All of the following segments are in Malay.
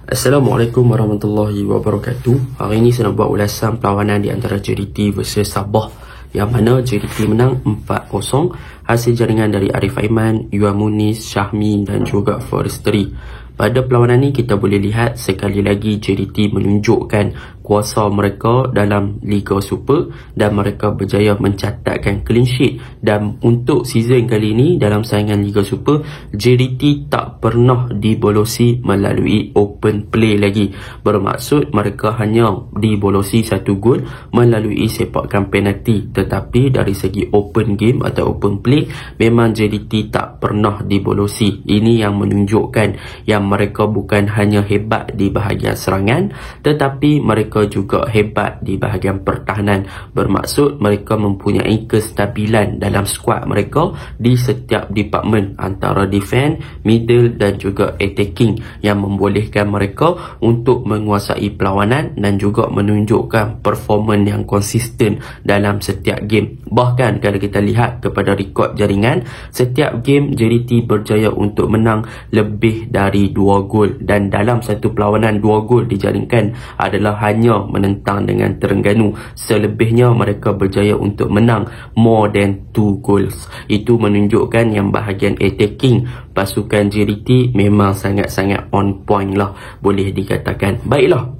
Assalamualaikum warahmatullahi wabarakatuh. Hari ini saya nak buat ulasan perlawanan di antara JDT versus Sabah, yang mana JDT menang 4-0 hasil jaringan dari Arif Aiman, Yuan Muniz, Syahmi dan juga Forestry. Pada perlawanan ini kita boleh lihat sekali lagi JDT menunjukkan kuasa mereka dalam Liga Super dan mereka berjaya mencatatkan clean sheet. Dan untuk season kali ini dalam saingan Liga Super, JDT tak pernah dibolosi melalui open play lagi. Bermaksud mereka hanya dibolosi 1 gol melalui sepakan penalti. Tetapi dari segi open game atau open play, memang JDT tak pernah dibolosi. Ini yang menunjukkan yang mereka bukan hanya hebat di bahagian serangan, tetapi mereka juga hebat di bahagian pertahanan. Bermaksud mereka mempunyai kestabilan dalam skuad mereka di setiap department antara defense, middle dan juga attacking, yang membolehkan mereka untuk menguasai perlawanan dan juga menunjukkan performance yang konsisten dalam setiap game. Bahkan kalau kita lihat kepada rekod jaringan, setiap game JDT berjaya untuk menang lebih dari 2 gol, dan dalam satu perlawanan 2 gol dijaringkan adalah hanya menentang dengan Terengganu. Selebihnya mereka berjaya untuk menang more than 2 goals. Itu menunjukkan yang bahagian attacking pasukan JDT memang sangat-sangat on point lah, boleh dikatakan. Baiklah,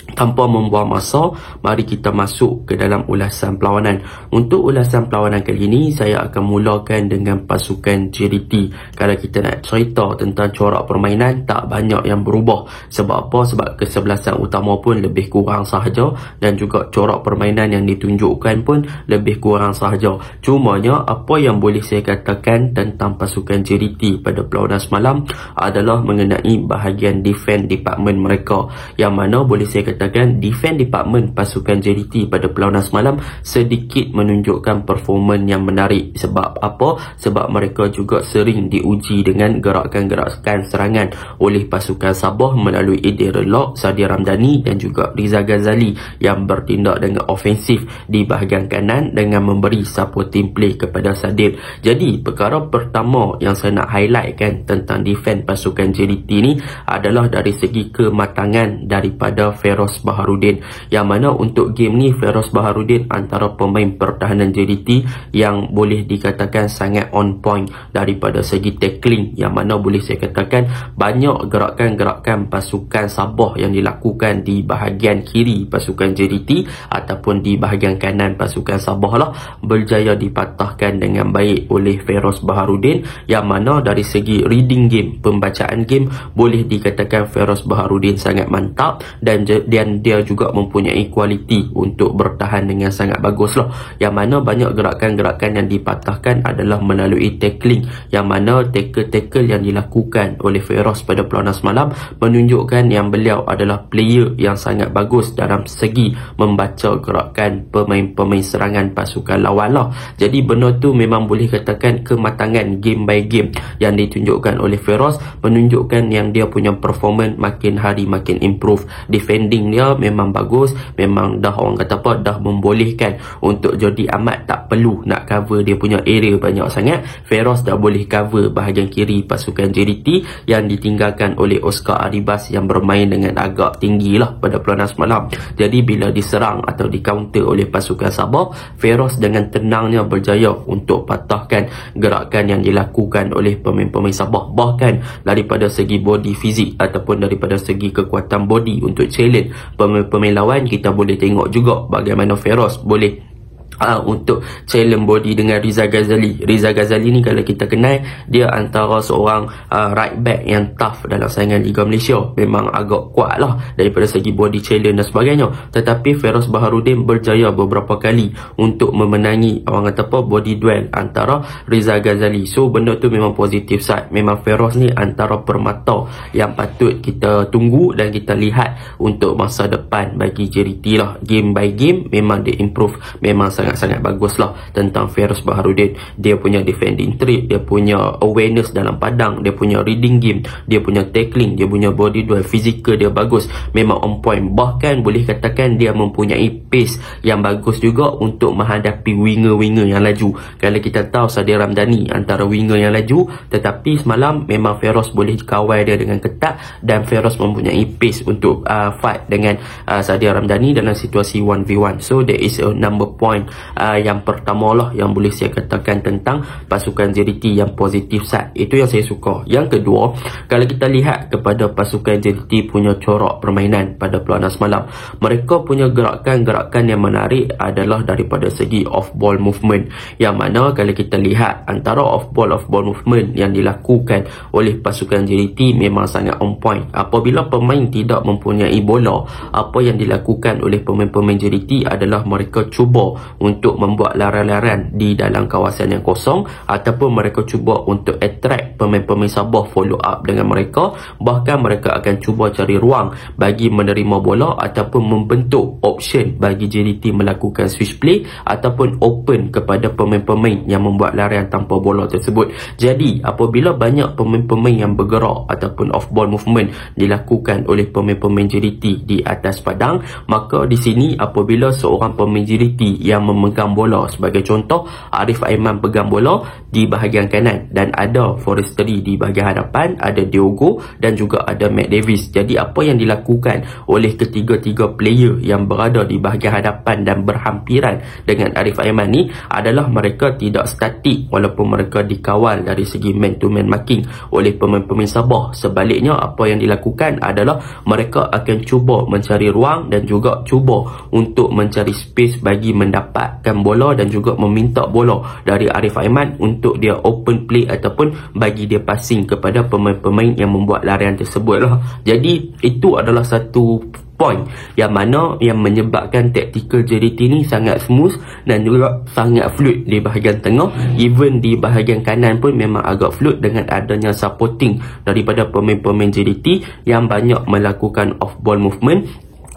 tanpa membuang masa, mari kita masuk ke dalam ulasan perlawanan. Untuk ulasan perlawanan kali ini, saya akan mulakan dengan pasukan JDT. Kalau kita nak cerita tentang corak permainan, tak banyak yang berubah. Sebab apa? Sebab kesebelasan utama pun lebih kurang sahaja, dan juga corak permainan yang ditunjukkan pun lebih kurang sahaja. Cumanya, apa yang boleh saya katakan tentang pasukan JDT pada perlawanan semalam adalah mengenai bahagian defense department mereka, yang mana boleh saya katakan defense department pasukan JDT pada perlawanan semalam sedikit menunjukkan performan yang menarik. Sebab apa? Sebab mereka juga sering diuji dengan gerakan-gerakan serangan oleh pasukan Sabah melalui Edir Lock, Sadia Ramdhani dan juga Riza Ghazali yang bertindak dengan ofensif di bahagian kanan dengan memberi supporting play kepada Sadir. Jadi perkara pertama yang saya nak highlightkan tentang defense pasukan JDT ni adalah dari segi kematangan daripada Feroz Baharudin, yang mana untuk game ni Feroz Baharudin antara pemain pertahanan JDT yang boleh dikatakan sangat on point daripada segi tackling, yang mana boleh saya katakan banyak gerakan-gerakan pasukan Sabah yang dilakukan di bahagian kiri pasukan JDT ataupun di bahagian kanan pasukan Sabah lah berjaya dipatahkan dengan baik oleh Feroz Baharudin, yang mana dari segi reading game, pembacaan game, boleh dikatakan Feroz Baharudin sangat mantap, dan dia juga mempunyai kualiti untuk bertahan dengan sangat bagus lah, yang mana banyak gerakan-gerakan yang dipatahkan adalah melalui tackling, yang mana tackle-tackle yang dilakukan oleh Feroz pada perlawanan semalam menunjukkan yang beliau adalah player yang sangat bagus dalam segi membaca gerakan pemain-pemain serangan pasukan lawan lah. Jadi benda tu memang boleh katakan kematangan game by game yang ditunjukkan oleh Feroz, menunjukkan yang dia punya performance makin hari makin improve. Defending dia memang bagus, memang dah orang kata apa, dah membolehkan untuk Jordi Amat tak perlu nak cover dia punya area banyak sangat. Feroz dah boleh cover bahagian kiri pasukan JDT yang ditinggalkan oleh Oscar Aribas yang bermain dengan agak tinggi lah pada perlawanan semalam. Jadi bila diserang atau di counter oleh pasukan Sabah, Feroz dengan tenangnya berjaya untuk patahkan gerakan yang dilakukan oleh pemain-pemain Sabah. Bahkan daripada segi body fizik ataupun daripada segi kekuatan body untuk challenge pemain lawan, kita boleh tengok juga bagaimana Feroz boleh untuk challenge body dengan Riza Ghazali. Riza Ghazali ni kalau kita kenal, dia antara seorang right back yang tough dalam saingan Liga Malaysia. Memang agak kuat lah daripada segi body challenge dan sebagainya. Tetapi Feroz Baharudin berjaya beberapa kali untuk memenangi orang kata apa, body duel antara Riza Ghazali. So benda tu memang positif side. Memang Feroz ni antara permata yang patut kita tunggu dan kita lihat untuk masa depan bagi JDT lah. Game by game memang dia improve, memang sangat sangat-sangat bagus lah tentang Feros Baharudin. Dia punya defending trait, dia punya awareness dalam padang, dia punya reading game, dia punya tackling, dia punya body duel, fizikal dia bagus, memang on point. Bahkan boleh katakan dia mempunyai pace yang bagus juga untuk menghadapi winger-winger yang laju. Kalau kita tahu Sadir Ramdhani antara winger yang laju, tetapi semalam memang Feros boleh kawal dia dengan ketat dan Feros mempunyai pace untuk fight dengan Sadir Ramdhani dalam situasi 1v1. So there is a number point yang pertama lah yang boleh saya katakan tentang pasukan JDT yang positif side. Itu yang saya suka. Yang kedua, kalau kita lihat kepada pasukan JDT punya corak permainan pada perlawanan semalam, mereka punya gerakan-gerakan yang menarik adalah daripada segi off ball movement, yang mana kalau kita lihat antara off ball movement yang dilakukan oleh pasukan JDT memang sangat on point. Apabila pemain tidak mempunyai bola, apa yang dilakukan oleh pemain-pemain JDT adalah mereka cuba untuk membuat laran-laran di dalam kawasan yang kosong, ataupun mereka cuba untuk attract pemain-pemain Sabah follow up dengan mereka. Bahkan mereka akan cuba cari ruang bagi menerima bola ataupun membentuk option bagi JDT melakukan switch play ataupun open kepada pemain-pemain yang membuat larian tanpa bola tersebut. Jadi apabila banyak pemain-pemain yang bergerak ataupun off ball movement dilakukan oleh pemain-pemain JDT di atas padang, maka di sini apabila seorang pemain JDT yang memegang bola, sebagai contoh Arif Aiman pegang bola di bahagian kanan dan ada Forestry di bahagian hadapan, ada Diogo dan juga ada Matt Davis. Jadi apa yang dilakukan oleh ketiga-tiga player yang berada di bahagian hadapan dan berhampiran dengan Arif Aiman ni adalah mereka tidak statik walaupun mereka dikawal dari segi man to man marking oleh pemain-pemain Sabah. Sebaliknya apa yang dilakukan adalah mereka akan cuba mencari ruang dan juga cuba untuk mencari space bagi mendapatkan bola dan juga meminta bola dari Arif Aiman untuk dia open play ataupun bagi dia passing kepada pemain-pemain yang membuat larian tersebut lah. Jadi itu adalah satu point yang mana yang menyebabkan taktikal JDT ni sangat smooth dan juga sangat fluid di bahagian tengah. Even di bahagian kanan pun memang agak fluid dengan adanya supporting daripada pemain-pemain JDT yang banyak melakukan off ball movement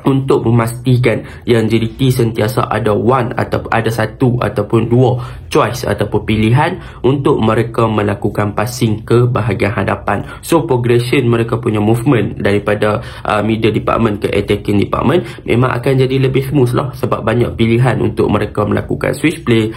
untuk memastikan yang JDT sentiasa ada satu ataupun dua choice ataupun pilihan untuk mereka melakukan passing ke bahagian hadapan. So progression mereka punya movement daripada middle department ke attacking department memang akan jadi lebih smooth lah, sebab banyak pilihan untuk mereka melakukan switch play,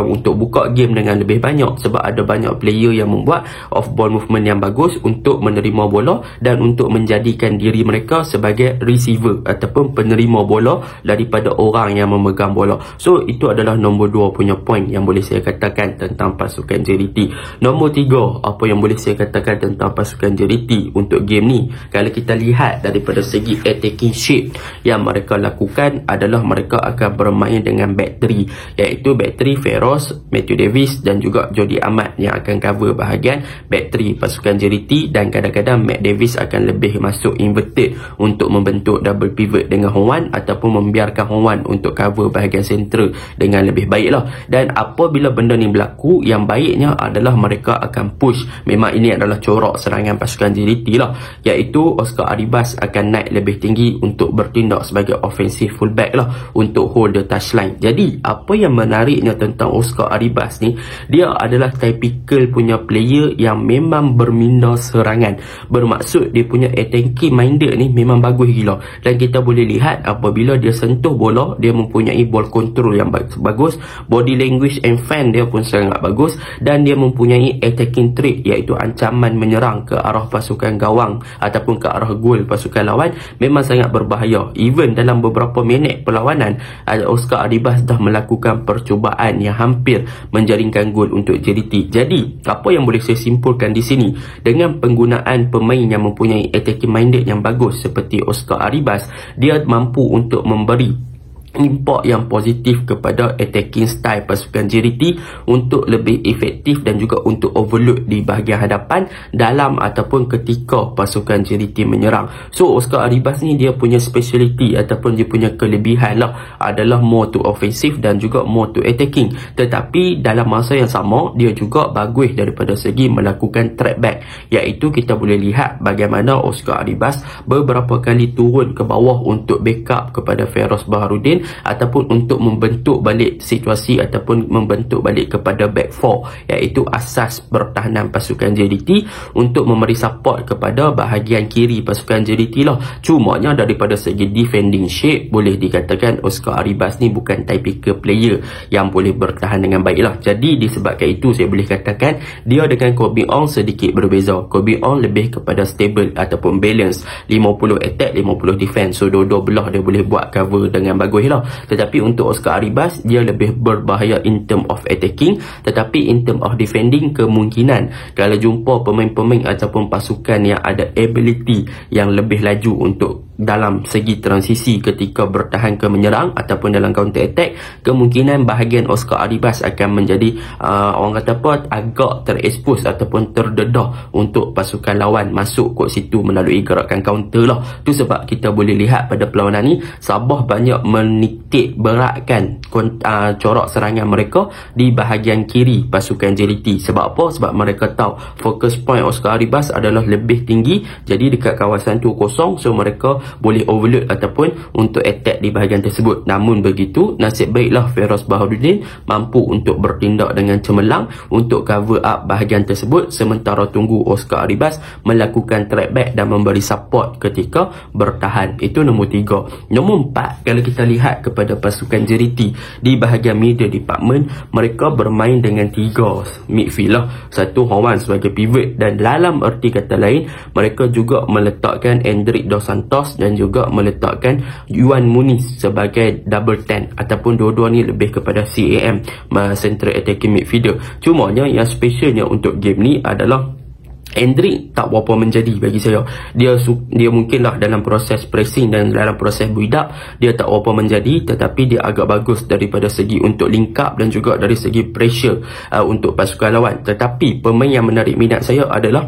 untuk buka game dengan lebih banyak, sebab ada banyak player yang membuat off ball movement yang bagus untuk menerima bola dan untuk menjadikan diri mereka sebagai receiver ataupun penerima bola daripada orang yang memegang bola. So itu adalah nombor 2 punya point yang boleh saya katakan tentang pasukan JDT. Nombor 3, apa yang boleh saya katakan tentang pasukan JDT untuk game ni, kalau kita lihat daripada segi attacking shape yang mereka lakukan adalah mereka akan bermain dengan back 3, iaitu back 3 Feros, Matthew Davis dan juga Jody Ahmad yang akan cover bahagian back 3 pasukan JDT, dan kadang-kadang Matt Davis akan lebih masuk inverted untuk membentuk double pivot dengan Hong Wan ataupun membiarkan Hong Wan untuk cover bahagian sentral dengan lebih baik lah. Dan apabila benda ni berlaku, yang baiknya adalah mereka akan push. Memang ini adalah corak serangan pasukan JDT lah, iaitu Oscar Arribas akan naik lebih tinggi untuk bertindak sebagai offensive fullback lah, untuk hold the touchline. Jadi apa yang menariknya tentang Oscar Arribas ni, dia adalah typical punya player yang memang berminda serangan. Bermaksud dia punya attacking minded ni memang bagus gila, dan kita boleh lihat apabila dia sentuh bola, dia mempunyai ball control yang bagus, body language and fan dia pun sangat bagus, dan dia mempunyai attacking trait, iaitu ancaman menyerang ke arah pasukan gawang ataupun ke arah gol pasukan lawan memang sangat berbahaya. Even dalam beberapa minit perlawanan, Oscar Arribas dah melakukan percubaan yang hampir menjaringkan gol untuk JDT. Jadi apa yang boleh saya simpulkan di sini, dengan penggunaan pemain yang mempunyai attacking minded yang bagus seperti Oscar Arribas, dia mampu untuk memberi impak yang positif kepada attacking style pasukan JDT untuk lebih efektif dan juga untuk overload di bahagian hadapan dalam ataupun ketika pasukan JDT menyerang. So Oscar Arribas ni dia punya speciality ataupun dia punya kelebihan lah adalah more to offensive dan juga more to attacking, tetapi dalam masa yang sama dia juga bagus daripada segi melakukan track back, iaitu kita boleh lihat bagaimana Oscar Arribas beberapa kali turun ke bawah untuk backup kepada Feros Baharudin defend ataupun untuk membentuk balik situasi ataupun membentuk balik kepada back four, iaitu asas pertahanan pasukan JDT untuk memberi support kepada bahagian kiri pasukan JDT lah. Cumanya daripada segi defending shape, boleh dikatakan Oscar Arribas ni bukan typical player yang boleh bertahan dengan baik lah. Jadi disebabkan itu saya boleh katakan dia dengan Kobe Ong sedikit berbeza. Kobe Ong lebih kepada stable ataupun balance, 50 attack 50 defense, so dua-dua belah dia boleh buat cover dengan bagus lah. Tetapi untuk Oscar Arribas dia lebih berbahaya in term of attacking, tetapi in term of defending kemungkinan kalau jumpa pemain-pemain ataupun pasukan yang ada ability yang lebih laju untuk dalam segi transisi ketika bertahan ke menyerang ataupun dalam counter attack, kemungkinan bahagian Oscar Arribas akan menjadi orang kata apa, agak terekspos ataupun terdedah untuk pasukan lawan masuk kot situ melalui gerakan counter lah. Tu sebab kita boleh lihat pada perlawanan ni Sabah banyak menitik beratkan corak serangan mereka di bahagian kiri pasukan JDT. Sebab apa? Sebab mereka tahu fokus point Oscar Arribas adalah lebih tinggi, jadi dekat kawasan tu kosong, so mereka boleh overload ataupun untuk attack di bahagian tersebut. Namun begitu, nasib baiklah Feroz Bahauddin mampu untuk bertindak dengan cemerlang untuk cover up bahagian tersebut, sementara tunggu Oscar Arribas melakukan track back dan memberi support ketika bertahan. Itu nombor 3. Nombor 4, kalau kita lihat kepada pasukan JDT di bahagian middle department, mereka bermain dengan 3 midfield lah. Satu Howan sebagai pivot, dan dalam erti kata lain mereka juga meletakkan Endrick Dos Santos dan juga meletakkan Yuan Muniz sebagai double 10 ataupun dua-dua ni lebih kepada CAM, central attacking midfielder. Cumanya yang specialnya untuk game ni adalah Endrick tak berapa menjadi bagi saya. Dia mungkinlah dalam proses pressing dan dalam proses build up dia tak berapa menjadi, tetapi dia agak bagus daripada segi untuk link up dan juga dari segi pressure untuk pasukan lawan. Tetapi pemain yang menarik minat saya adalah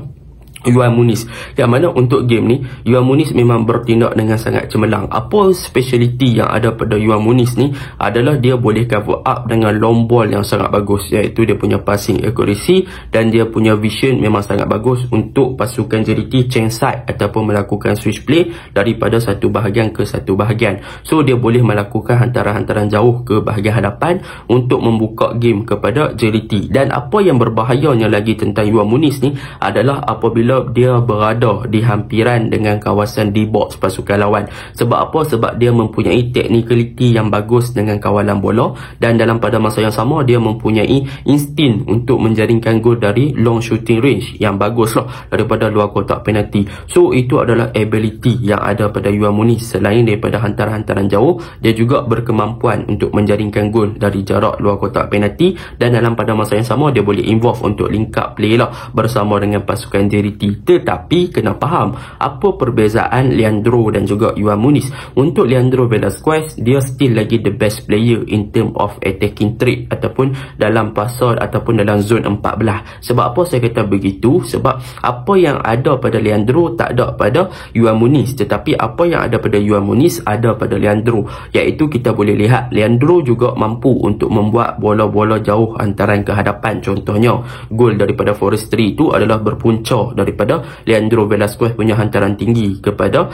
Yuan Muniz, yang mana untuk game ni Yuan Muniz memang bertindak dengan sangat cemerlang. Apa speciality yang ada pada Yuan Muniz ni adalah dia boleh cover up dengan long ball yang sangat bagus, iaitu dia punya passing accuracy dan dia punya vision memang sangat bagus untuk pasukan JDT change side ataupun melakukan switch play daripada satu bahagian ke satu bahagian. So dia boleh melakukan hantaran-hantaran jauh ke bahagian hadapan untuk membuka game kepada JDT. Dan apa yang berbahayanya lagi tentang Yuan Muniz ni adalah apabila dia berada di hampiran dengan kawasan D-box pasukan lawan. Sebab apa? Sebab dia mempunyai technicality yang bagus dengan kawalan bola, dan dalam pada masa yang sama dia mempunyai insting untuk menjaringkan gol dari long shooting range yang bagus lah daripada luar kotak penalti. So itu adalah ability yang ada pada Yuan Muniz. Selain daripada hantaran-hantaran jauh, dia juga berkemampuan untuk menjaringkan gol dari jarak luar kotak penalti, dan dalam pada masa yang sama dia boleh involve untuk link up play lah bersama dengan pasukan JDT. Tetapi kena faham apa perbezaan Leandro dan juga Yuan Muniz. Untuk Leandro Velasquez, dia still lagi the best player in term of attacking trait ataupun dalam pasal ataupun dalam zone 14. Sebab apa saya kata begitu? Sebab apa yang ada pada Leandro tak ada pada Yuan Muniz, tetapi apa yang ada pada Yuan Muniz ada pada Leandro, iaitu kita boleh lihat Leandro juga mampu untuk membuat bola-bola jauh hantaran ke hadapan. Contohnya gol daripada Forestry itu adalah berpunca daripada Leandro Velasquez punya hantaran tinggi kepada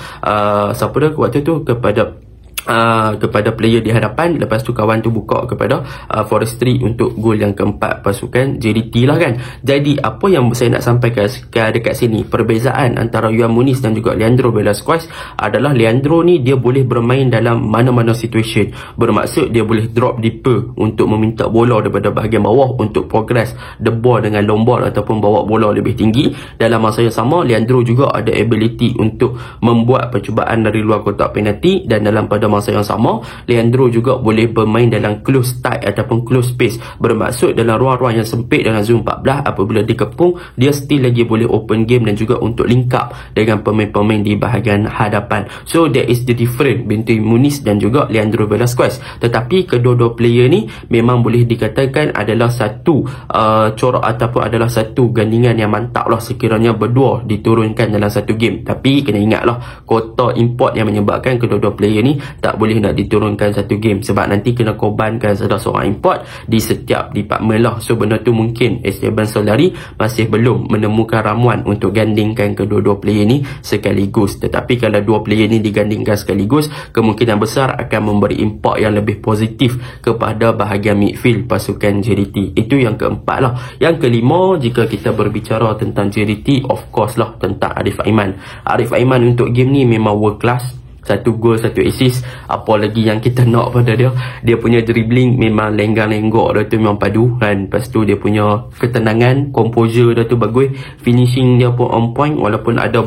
siapa dia waktu tu, kepada player di hadapan. Lepas tu kawan tu buka kepada Forestry untuk gol yang keempat pasukan JDT lah kan. Jadi apa yang saya nak sampaikan dekat sini, perbezaan antara Yuan Muniz dan juga Leandro Velasquez adalah Leandro ni dia boleh bermain dalam mana-mana situation. Bermaksud dia boleh drop deeper untuk meminta bola daripada bahagian bawah untuk progress the ball dengan long ball ataupun bawa bola lebih tinggi. Dalam masa yang sama Leandro juga ada ability untuk membuat percubaan dari luar kotak penalti, dan dalam pada masa yang sama Leandro juga boleh bermain dalam close tight ataupun close space. Bermaksud dalam ruang-ruang yang sempit dalam zone 14, apabila dikepung dia still lagi boleh open game dan juga untuk link up dengan pemain-pemain di bahagian hadapan. So that is the difference between Muniz dan juga Leandro Velasquez. Tetapi kedua-dua player ni memang boleh dikatakan adalah satu corak ataupun adalah satu gandingan yang mantap lah sekiranya berdua diturunkan dalam satu game. Tapi kena ingatlah kota import yang menyebabkan kedua-dua player ni tak boleh nak diturunkan satu game sebab nanti kena korbankan salah seorang import di setiap department lah. So benda tu mungkin Esteban Solari masih belum menemukan ramuan untuk gandingkan kedua-dua player ni sekaligus. Tetapi kalau dua player ni digandingkan sekaligus, kemungkinan besar akan memberi impak yang lebih positif kepada bahagian midfield pasukan JDT. Itu yang keempat lah. Yang kelima, jika kita berbicara tentang JDT, of course lah tentang Arif Aiman. Arif Aiman untuk game ni memang world class. 1 gol, 1 assist. Apa lagi yang kita nak pada dia? Dia punya dribbling memang lenggang-lenggok dia tu memang padu kan. Lepas tu dia punya ketenangan, composure dia tu bagus. Finishing dia pun on point walaupun ada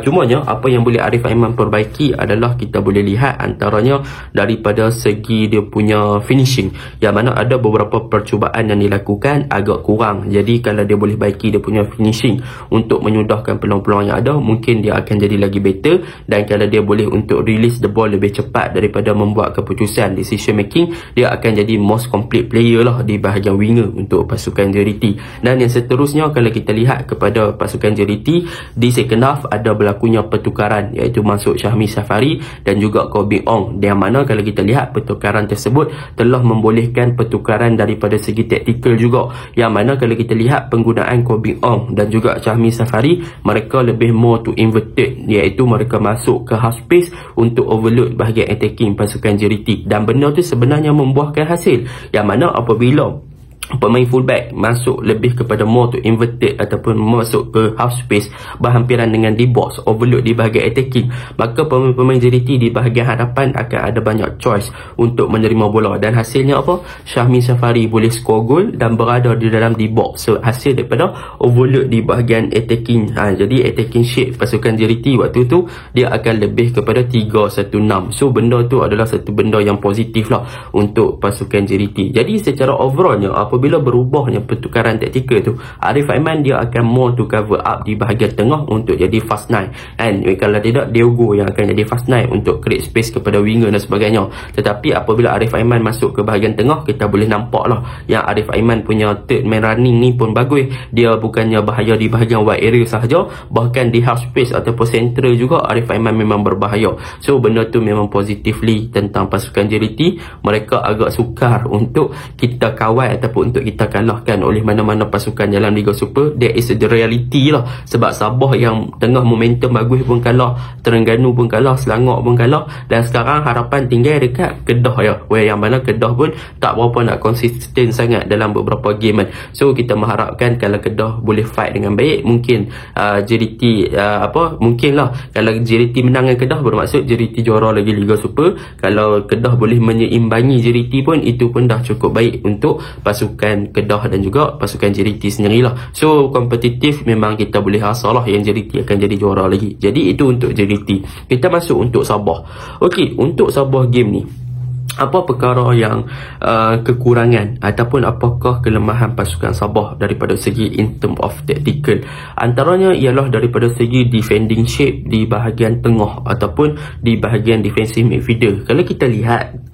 cumanya apa yang boleh Arif Aiman perbaiki adalah kita boleh lihat antaranya daripada segi dia punya finishing. Yang mana ada beberapa percubaan yang dilakukan agak kurang. Jadi kalau dia boleh baiki dia punya finishing untuk menyudahkan peluang-peluang yang ada, mungkin dia akan jadi lagi better. Dan kalau dia boleh untuk release the ball lebih cepat daripada membuat keputusan, decision making, dia akan jadi most complete player lah di bahagian winger untuk pasukan JDT. Dan yang seterusnya, kalau kita lihat kepada pasukan JDT di second half, ada berlakunya pertukaran, iaitu masuk Syahmi Safari dan juga Koh Bee Ong, yang mana kalau kita lihat pertukaran tersebut telah membolehkan pertukaran daripada segi taktikal juga, yang mana kalau kita lihat penggunaan Koh Bee Ong dan juga Syahmi Safari, mereka lebih more to inverted, iaitu mereka masuk ke half space untuk overload bahagian attacking pasukan JDT. Dan benda tu sebenarnya membuahkan hasil, yang mana apabila pemain fullback masuk lebih kepada more to inverted ataupun masuk ke half space berhampiran dengan di box, overload di bahagian attacking, maka pemain-pemain JDT di bahagian hadapan akan ada banyak choice untuk menerima bola. Dan hasilnya apa? Syahmi Safari boleh score gol dan berada di dalam di box. So hasil daripada overload di bahagian attacking. Jadi attacking shape pasukan JDT waktu tu dia akan lebih kepada 3-1-6. So benda tu adalah satu benda yang positif lah untuk pasukan JDT. Jadi secara overallnya, apabila berubahnya pertukaran taktikal tu, Arif Aiman dia akan more to cover up di bahagian tengah untuk jadi fast nine, and kalau tidak Diogo yang akan jadi fast nine untuk create space kepada winger dan sebagainya. Tetapi apabila Arif Aiman masuk ke bahagian tengah, kita boleh nampak lah yang Arif Aiman punya third man running ni pun bagus. Dia bukannya bahaya di bahagian wide area sahaja, bahkan di half space ataupun central juga Arif Aiman memang berbahaya. So benda tu memang positively tentang pasukan JDT. Mereka agak sukar untuk kita kawal ataupun untuk kita kalahkan oleh mana-mana pasukan dalam Liga Super. That is the reality lah. Sebab Sabah yang tengah momentum bagus pun kalah, Terengganu pun kalah, Selangor pun kalah, dan sekarang harapan tinggal dekat Kedah ya. Yang mana Kedah pun tak berapa nak konsisten sangat dalam beberapa game kan. So kita mengharapkan kalau Kedah boleh fight dengan baik, mungkin JDT mungkin lah kalau JDT menang dengan Kedah, bermaksud JDT juara lagi Liga Super. Kalau Kedah boleh menyeimbangi JDT pun, itu pun dah cukup baik untuk pasukan Kedah dan juga pasukan JDT sendirilah. So kompetitif memang kita boleh rasa lah yang JDT akan jadi juara lagi. Jadi itu untuk JDT. Kita masuk untuk Sabah. Okey, untuk Sabah game ni, apa perkara yang kekurangan ataupun apakah kelemahan pasukan Sabah daripada segi in term of tactical? Antaranya ialah daripada segi defending shape di bahagian tengah ataupun di bahagian defensive midfielder. Kalau kita lihat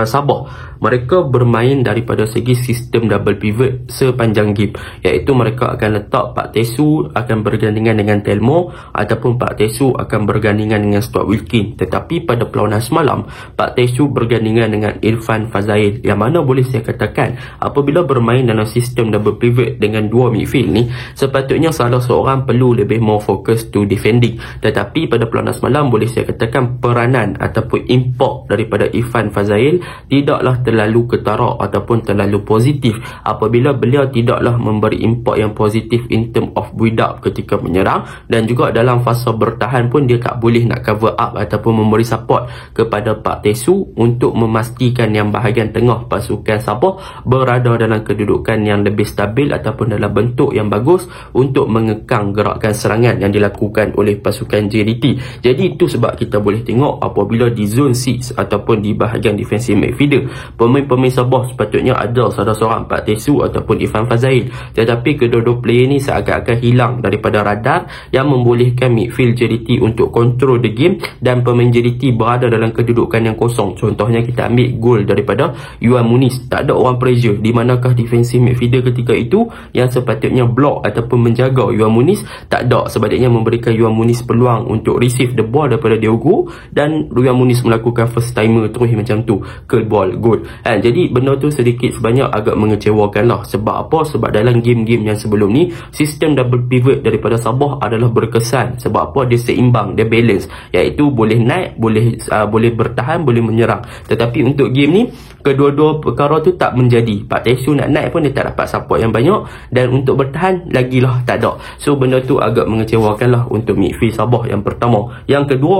Sabah, mereka bermain daripada segi sistem double pivot sepanjang game, iaitu mereka akan letak Pak Tesu akan bergandingan dengan Telmo ataupun Pak Tesu akan bergandingan dengan Stuart Wilkin. Tetapi pada perlawanan semalam, Pak Tesu bergandingan dengan Irfan Fazail, yang mana boleh saya katakan apabila bermain dalam sistem double pivot dengan dua midfield ni, sepatutnya salah seorang perlu lebih more fokus to defending. Tetapi pada perlawanan semalam boleh saya katakan peranan ataupun impact daripada Irfan Fazail tidaklah terlalu ketara ataupun terlalu positif apabila beliau tidaklah memberi impak yang positif in term of build up ketika menyerang, dan juga dalam fasa bertahan pun dia tak boleh nak cover up ataupun memberi support kepada Pak Tesu untuk memastikan yang bahagian tengah pasukan Sabah berada dalam kedudukan yang lebih stabil ataupun dalam bentuk yang bagus untuk mengekang gerakan serangan yang dilakukan oleh pasukan JDT. Jadi itu sebab kita boleh tengok apabila di zone 6 ataupun di bahagian bahagian defensive midfielder. Pemain-pemain Sabah sepatutnya ada salah seorang Pak Tesu ataupun Irfan Fazail, tetapi kedua-dua player ni seakan-akan hilang daripada radar yang membolehkan midfield JDT untuk control the game dan pemain JDT berada dalam kedudukan yang kosong. Contohnya kita ambil gol daripada Yuan Muniz, tak ada orang pressure. Di manakah defensive midfielder ketika itu yang sepatutnya block ataupun menjaga Yuan Muniz? Tak ada. Sebaliknya memberikan Yuan Muniz peluang untuk receive the ball daripada Diogo dan Yuan Muniz melakukan first timer terus macam tu ke ball gol. Jadi benda tu sedikit sebanyak agak mengecewakan lah. Sebab apa? Sebab dalam game-game yang sebelum ni sistem double pivot daripada Sabah adalah berkesan. Sebab apa? Dia seimbang, dia balance, iaitu boleh naik, boleh bertahan, boleh menyerang. Tetapi untuk game ni kedua-dua perkara tu tak menjadi. Pak Tesu nak naik pun dia tak dapat support yang banyak, dan untuk bertahan lagilah tak ada. So benda tu agak mengecewakan lah untuk midfield Sabah yang pertama. Yang kedua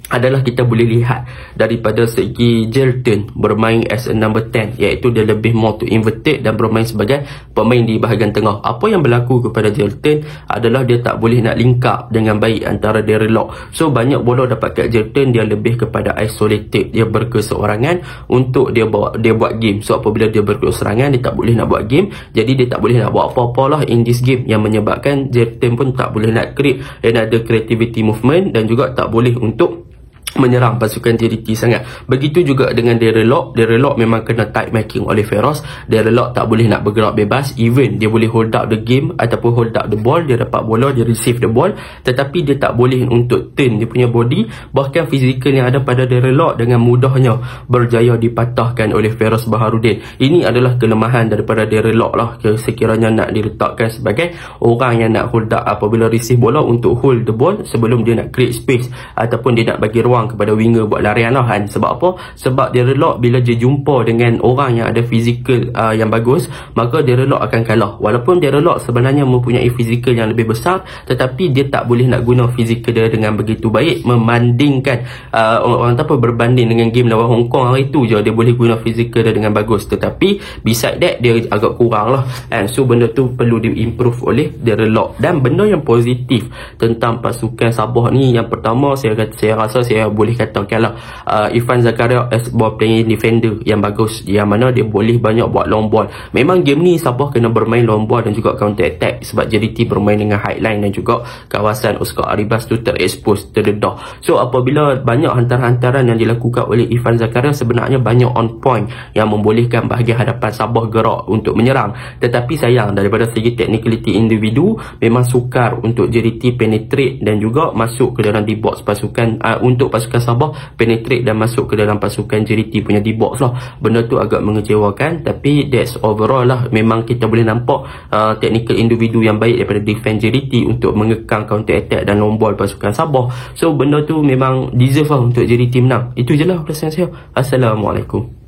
adalah kita boleh lihat daripada segi Jelton bermain as a number 10, iaitu dia lebih more to inverted dan bermain sebagai pemain di bahagian tengah. Apa yang berlaku kepada Jelton adalah dia tak boleh nak link up dengan baik antara Darren Lock. So banyak bola dapat kat Jelton, dia lebih kepada isolated, dia berkeseorangan untuk dia buat game. So apabila dia berkeseorangan, dia tak boleh nak buat game, jadi dia tak boleh nak buat apa-apa lah in this game, yang menyebabkan Jelton pun tak boleh nak create another creativity movement dan juga tak boleh untuk menyerang pasukan JDT sangat. Begitu juga dengan Darren Lock. Darren Lock memang kena tight marking oleh Feroz. Darren Lock tak boleh nak bergerak bebas. Even dia boleh hold up the game ataupun hold up the ball, dia dapat bola, dia receive the ball, tetapi dia tak boleh untuk turn dia punya body. Bahkan fizikal yang ada pada Darren Lock dengan mudahnya berjaya dipatahkan oleh Feroz Baharudin. Ini adalah kelemahan daripada Darren Lock lah, sekiranya nak diletakkan sebagai orang yang nak hold up apabila receive bola untuk hold the ball sebelum dia nak create space ataupun dia nak bagi ruang kepada winger buat larian lah kan. Sebab apa? Sebab Darren Lock bila dia jumpa dengan orang yang ada fizikal yang bagus, maka Darren Lock akan kalah. Walaupun Darren Lock sebenarnya mempunyai fizikal yang lebih besar, tetapi dia tak boleh nak guna fizikal dia dengan begitu baik membandingkan orang apa berbanding dengan game lawan Hong Kong hari tu je dia boleh guna fizikal dia dengan bagus, tetapi beside that dia agak kurang lah. And so benda tu perlu diimprove oleh Darren Lock. Dan benda yang positif tentang pasukan Sabah ni, yang pertama saya rasa saya boleh katakanlah Irfan Zakaria as ball playing defender yang bagus, yang mana dia boleh banyak buat long ball. Memang game ni Sabah kena bermain long ball dan juga counter attack sebab JDT bermain dengan high line dan juga kawasan Oscar Aribas tu terexpose, terdedah. So apabila banyak hantaran-hantaran yang dilakukan oleh Irfan Zakaria, sebenarnya banyak on point yang membolehkan bahagian hadapan Sabah gerak untuk menyerang. Tetapi sayang daripada segi technicality individu memang sukar untuk JDT penetrate dan juga masuk ke dalam D-box pasukan untuk pasukan Sabah penetrate dan masuk ke dalam pasukan JDT punya D-box lah. Benda tu agak mengecewakan, tapi that's overall lah. Memang kita boleh nampak technical individu yang baik daripada defense JDT untuk mengekang counter attack dan long ball pasukan Sabah. So benda tu memang deserve lah untuk JDT menang. Itu je lah ulasan saya. Assalamualaikum.